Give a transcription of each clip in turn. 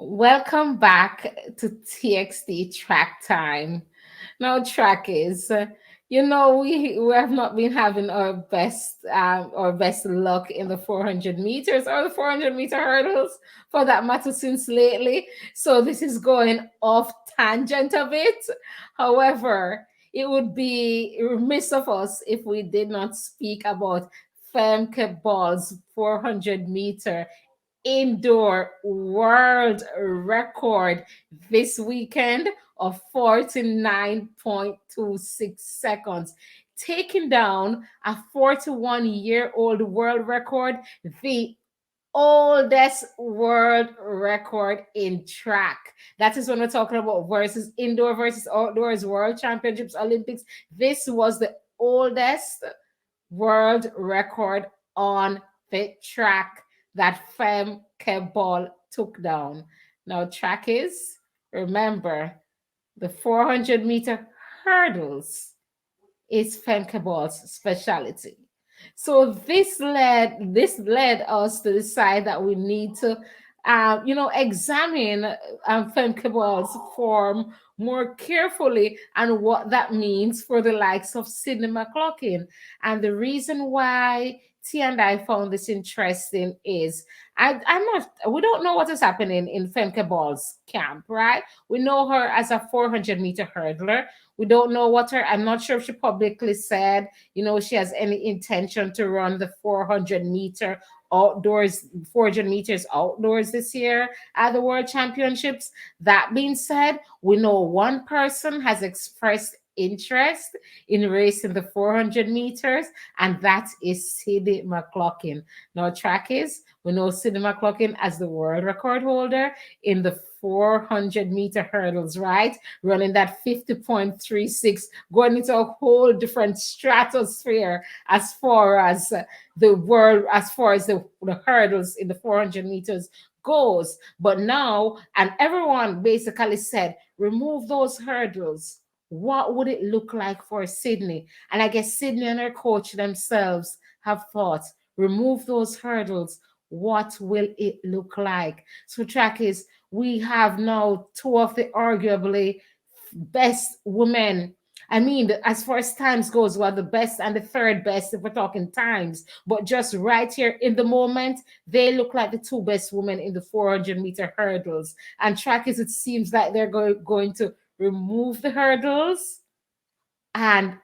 Welcome back to TXT Track Time. Now, track is, we have not been having our best luck in the 400 meters or the 400-meter hurdles for that matter since lately. So this is going off tangent a bit. However, it would be remiss of us if we did not speak about Femke Bol's 400-meter indoor world record this weekend of 49.26 seconds, taking down a 41-year-old world record, the oldest world record in track. That is when we're talking about versus indoor versus outdoors world championships, Olympics. This was the oldest world record on the track that Femke Bol took down. Now, track is, remember, the 400-meter hurdles is Femke Bol's specialty. So this led us to decide that we need to examine Femke Bol's form more carefully and what that means for the likes of Sydney Mclaughlin. And the reason why T and I found this interesting is we don't know what is happening in Femke Bol's camp, right? We know her as a 400-meter hurdler. We don't know I'm not sure if she publicly said, she has any intention to run the 400-meter outdoors, 400 meters outdoors this year at the World Championships. That being said, we know one person has expressed interest in racing the 400 meters, and that is Sydney Mclaughlin. Now, track is, we know Sydney Mclaughlin as the world record holder in the 400-meter hurdles, right? Running that 50.36, going into a whole different stratosphere as far as the hurdles in the 400 meters goes. But now, and everyone basically said, remove those hurdles. What would it look like for Sydney? And I guess Sydney and her coach themselves have thought, remove those hurdles. What will it look like? So, track is, we have now two of the arguably best women. I mean, as far as times goes, well, the best and the third best if we're talking times. But just right here in the moment, they look like the two best women in the 400-meter hurdles. And track is, it seems like they're going to remove the hurdles, and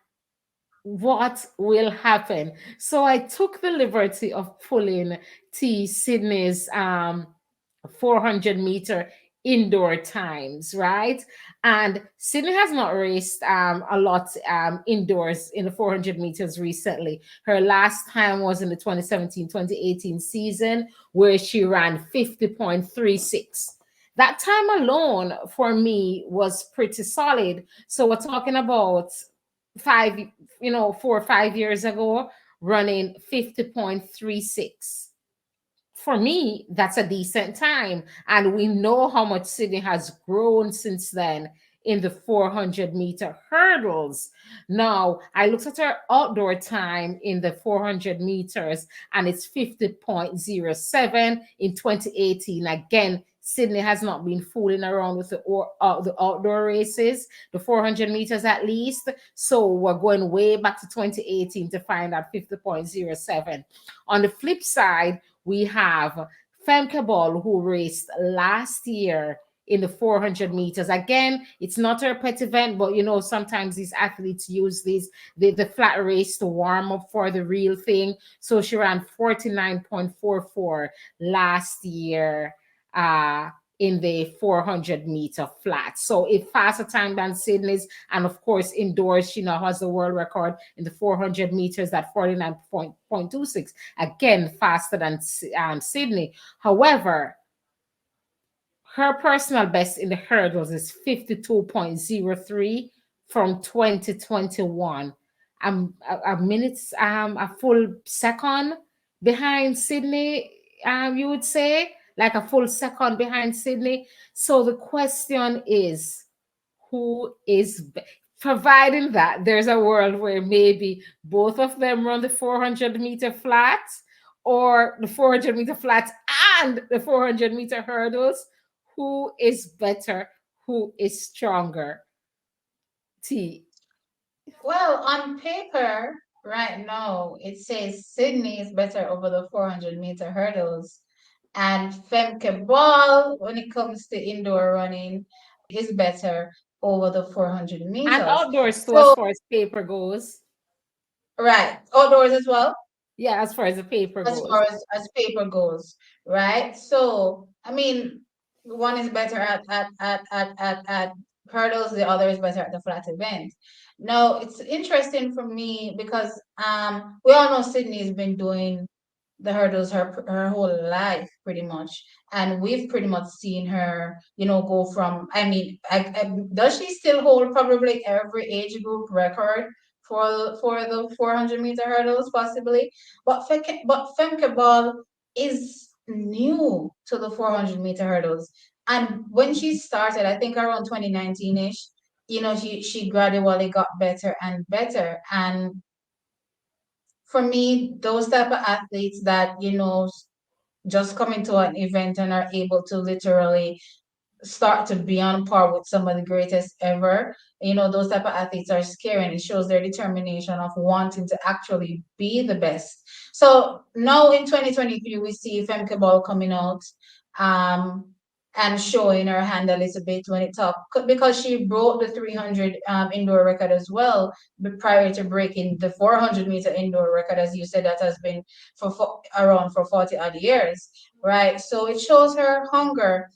what will happen? So I took the liberty of pulling T Sydney's 400-meter indoor times, right? And Sydney has not raced a lot indoors in the 400 meters recently. Her last time was in the 2017-2018 season, where she ran 50.36. That time alone for me was pretty solid. So we're talking about 4 or 5 years ago, running 50.36. For me, that's a decent time. And we know how much Sydney has grown since then in the 400-meter hurdles. Now, I looked at her outdoor time in the 400 meters, and it's 50.07 in 2018. Again, Sydney has not been fooling around with the outdoor races, the 400 meters at least. So we're going way back to 2018 to find out 50.07. On the flip side, we have Femke Bol, who raced last year in the 400 meters. Again, it's not her pet event, but sometimes these athletes use the flat race to warm up for the real thing. So she ran 49.44 last year in the 400-meter flat. So a faster time than Sydney's. And of course, indoors, she now has the world record in the 400 meters at 49.26. Again, faster than Sydney. However, her personal best in the hurdles is 52.03 from 2021. A minute, a full second behind Sydney, you would say, like a full second behind Sydney. So the question is, who is providing that there's a world where maybe both of them run the 400-meter flat, or the 400-meter flat and the 400-meter hurdles? Who is better? Who is stronger? T. Well, on paper, right now, it says Sydney is better over the 400-meter hurdles. And Femke Bol, when it comes to indoor running, is better over the 400 And meters. outdoors too, as So, far as paper goes. right, outdoors as well. Yeah, as far as the paper As goes. far as paper goes, right? So I mean, one is better at hurdles, the other is better at the flat event. Now it's interesting for me because we all know Sydney's been doing the hurdles her whole life pretty much, and we've pretty much seen her, go from, I mean, does she still hold probably every age group record for the 400-meter hurdles possibly? Femke Ball is new to the 400-meter hurdles, and when she started, I think around 2019ish, she gradually got better and better. And for me, those type of athletes that, just come into an event and are able to literally start to be on par with some of the greatest ever. Those type of athletes are scary, and it shows their determination of wanting to actually be the best. So now in 2023, we see Femke Ball coming out, um, and showing her hand a little bit when it's up, because she broke the 300 indoor record as well, but prior to breaking the 400-meter indoor record, as you said, that has been around for 40 odd years, right? So it shows her hunger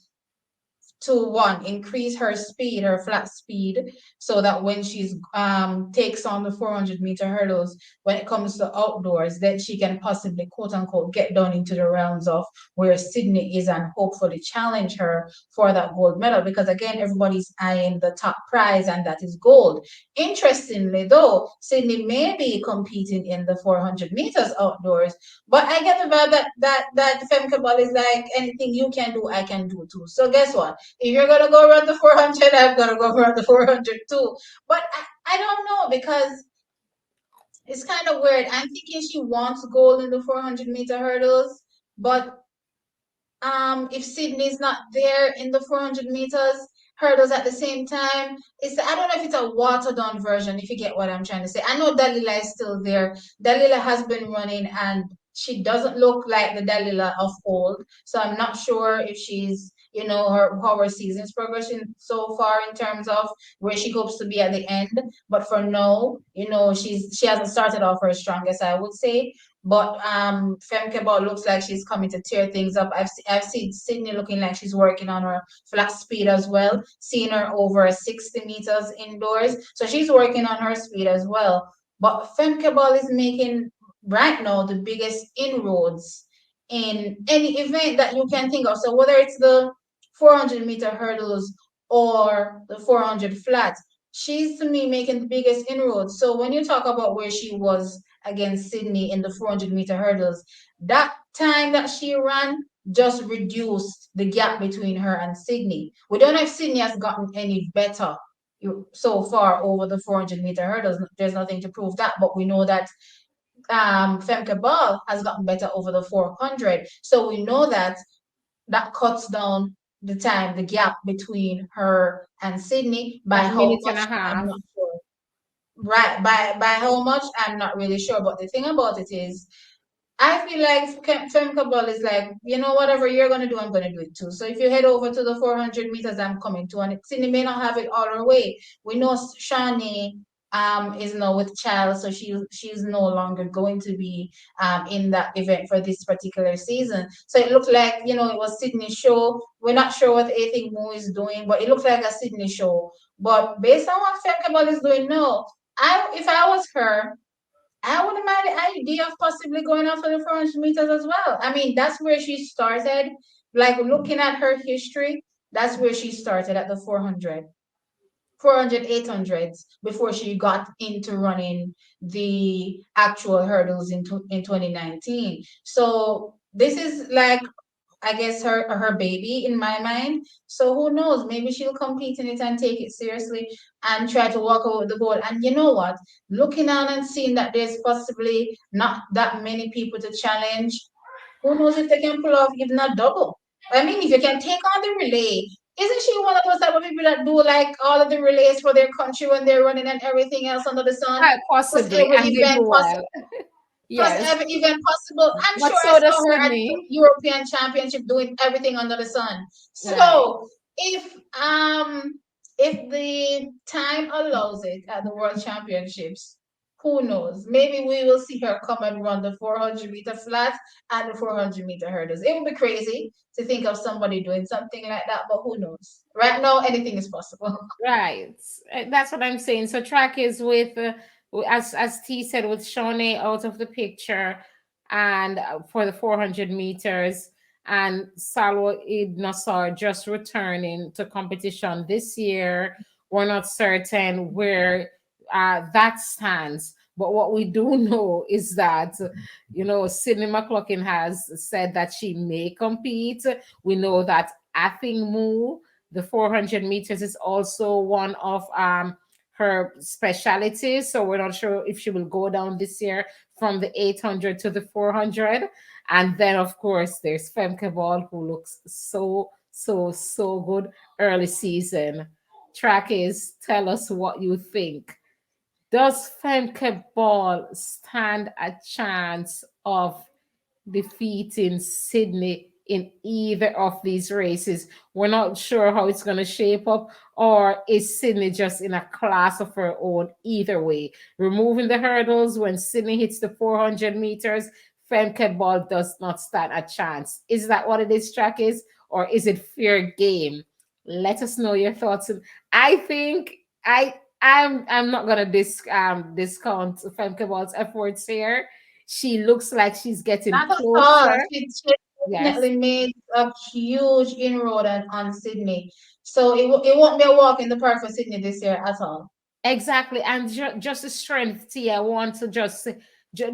to, one, increase her speed, her flat speed, so that when she's takes on the 400-meter hurdles, when it comes to outdoors, that she can possibly, quote unquote, get down into the realms of where Sydney is, and hopefully challenge her for that gold medal, because again, everybody's eyeing the top prize, and that is gold. Interestingly though, Sydney may be competing in the 400 meters outdoors, but I get the vibe that Femke Ball is like, anything you can do, I can do too. So guess what? If you're gonna go run the 400, I'm gonna go run the 400 too. But I don't know, because it's kind of weird. I'm thinking she wants gold in the 400-meter hurdles, but if Sydney's not there in the 400 meters hurdles at the same time, I don't know if it's a watered down version, if you get what I'm trying to say. I know Dalila is still there. Dalila has been running, and she doesn't look like the Dalila of old. So I'm not sure if she's, how her season's progressing so far in terms of where she hopes to be at the end. But for now, she hasn't started off her strongest, I would say. But Femke Ball looks like she's coming to tear things up. I've seen Sydney looking like she's working on her flat speed as well. Seen her over 60 meters indoors, so she's working on her speed as well. But Femke Ball is making right now the biggest inroads in any event that you can think of. So whether it's the 400-meter hurdles or the 400 flat, she's to me making the biggest inroads. So when you talk about where she was against Sydney in the 400-meter hurdles, that time that she ran just reduced the gap between her and Sydney. We don't know if Sydney has gotten any better so far over the 400-meter hurdles. There's nothing to prove that, but we know that Femke Ball has gotten better over the 400. So we know that cuts down the time, the gap between her and Sydney. By A how minute and a much, I'm half. not sure. Right, by how much, I'm not really sure. But the thing about it is, I feel like Femke Ball is like, whatever you're gonna do, I'm gonna do it too. So if you head over to the 400 meters, I'm coming to, and Sydney may not have it all her way. We know Shani is now with child, so she's no longer going to be in that event for this particular season. So it looked like, it was Sydney's show. We're not sure what Anything Mo is doing, but it looks like a Sydney show. But based on what Femke Ball is doing now, if I was her, I wouldn't mind the idea of possibly going after the 400 meters as well. I mean, that's where she started. Like, looking at her history, that's where she started at the 400, 400, 800s, before she got into running the actual hurdles in 2019. So this is like, I guess, her baby in my mind. So who knows? Maybe she'll compete in it and take it seriously and try to walk over the goal. And you know what? Looking on and seeing that there's possibly not that many people to challenge, who knows if they can pull off even a double? I mean, if you can take on the relay, isn't she one of those type of people that do like all of the relays for their country when they're running and everything else under the sun? Quite Plus possibly, every and they event do possible. well. Plus Yes, every event possible. I'm but sure I so saw does her at the Sydney. European Championship doing everything under the sun. Right. So if the time allows it at the World Championships, who knows? Maybe we will see her come and run the 400-meter flat and the 400-meter hurdles. It would be crazy to think of somebody doing something like that, but who knows? Right now, anything is possible. Right. That's what I'm saying. So track is with, as T said, with Shawnee out of the picture, and for the 400 meters, and Salwa Eid Nassar just returning to competition this year. We're not certain where that stands. But what we do know is that, Sydney McLaughlin has said that she may compete. We know that Athing Mu, the 400 meters, is also one of her specialties. So we're not sure if she will go down this year from the 800 to the 400. And then, of course, there's Femke Bol, who looks so good early season. Track is, tell us what you think. Does Femke Bol stand a chance of defeating Sydney in either of these races? We're not sure how it's going to shape up, or is Sydney just in a class of her own either way? Removing the hurdles, when Sydney hits the 400 meters, Femke Bol does not stand a chance. Is that what it is, Track is? Or is it fair game? Let us know your thoughts. I think I'm not gonna discount Femke Bol's efforts here. She looks like she's getting Not at all. closer. She Yes, definitely made a huge inroad on Sydney. So it won't be a walk in the park for Sydney this year at all. exactly. And just the strength, T. I want to just say,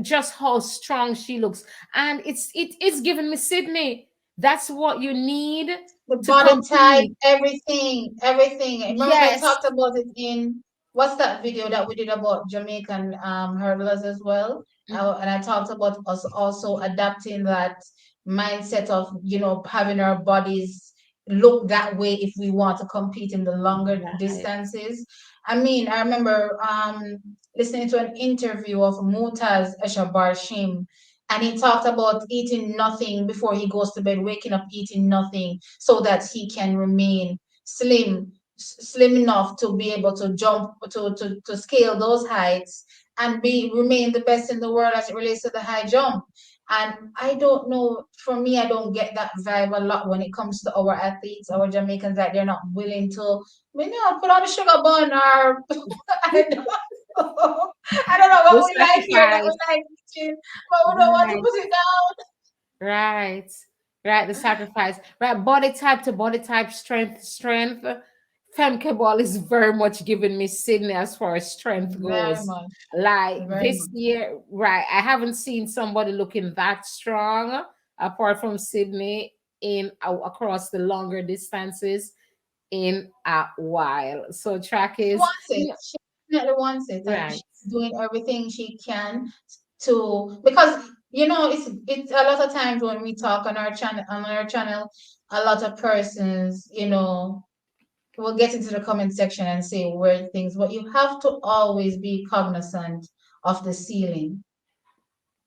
just how strong she looks, and it's giving me Sydney. That's what you need The to body type, compete. everything, everything. Remember, I Yes, talked about it in what's that video that we did about Jamaican hurdlers as well, and I talked about us also adapting that mindset of having our bodies look that way if we want to compete in the longer right. distances. I mean, I remember listening to an interview of Mutaz Eshabarshim, and he talked about eating nothing before he goes to bed, waking up eating nothing so that he can remain slim enough to be able to jump to scale those heights and be remain the best in the world as it relates to the high jump. And I don't know, for me, I don't get that vibe a lot when it comes to our athletes, our Jamaicans, that they're not willing to, put on a sugar bun or I don't know. I don't know what The we like here that we sacrifice. like eating, but we don't want to Right. put it down. Right. Right. The sacrifice. Right. Body type to body type, strength to strength. Femke Ball is very much giving me Sydney as far as strength Very goes. much, Like very this much. year, right? I haven't seen somebody looking that strong apart from Sydney in across the longer distances in a while. So track She is, wants it. She definitely wants it, and right. she's doing everything she can to, because it's a lot of times when we talk on our channel, a lot of persons will get into the comment section and say weird things, but you have to always be cognizant of the ceiling.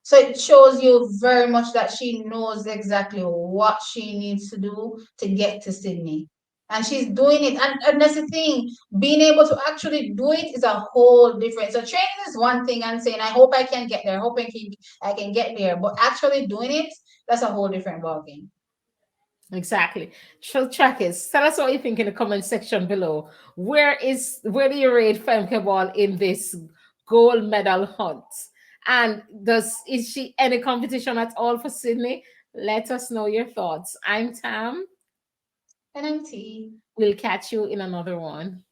So it shows you very much that she knows exactly what she needs to do to get to Sydney. And she's doing it. And that's the thing. Being able to actually do it is a whole different. So training is one thing and saying, I hope I can get there. I hope I can get there. But actually doing it, that's a whole different ballgame. Exactly. So trackers, tell us what you think in the comment section below. Where do you rate Femke Ball in this gold medal hunt? And is she any competition at all for Sydney? Let us know your thoughts. I'm Tam. NMT. We'll catch you in another one.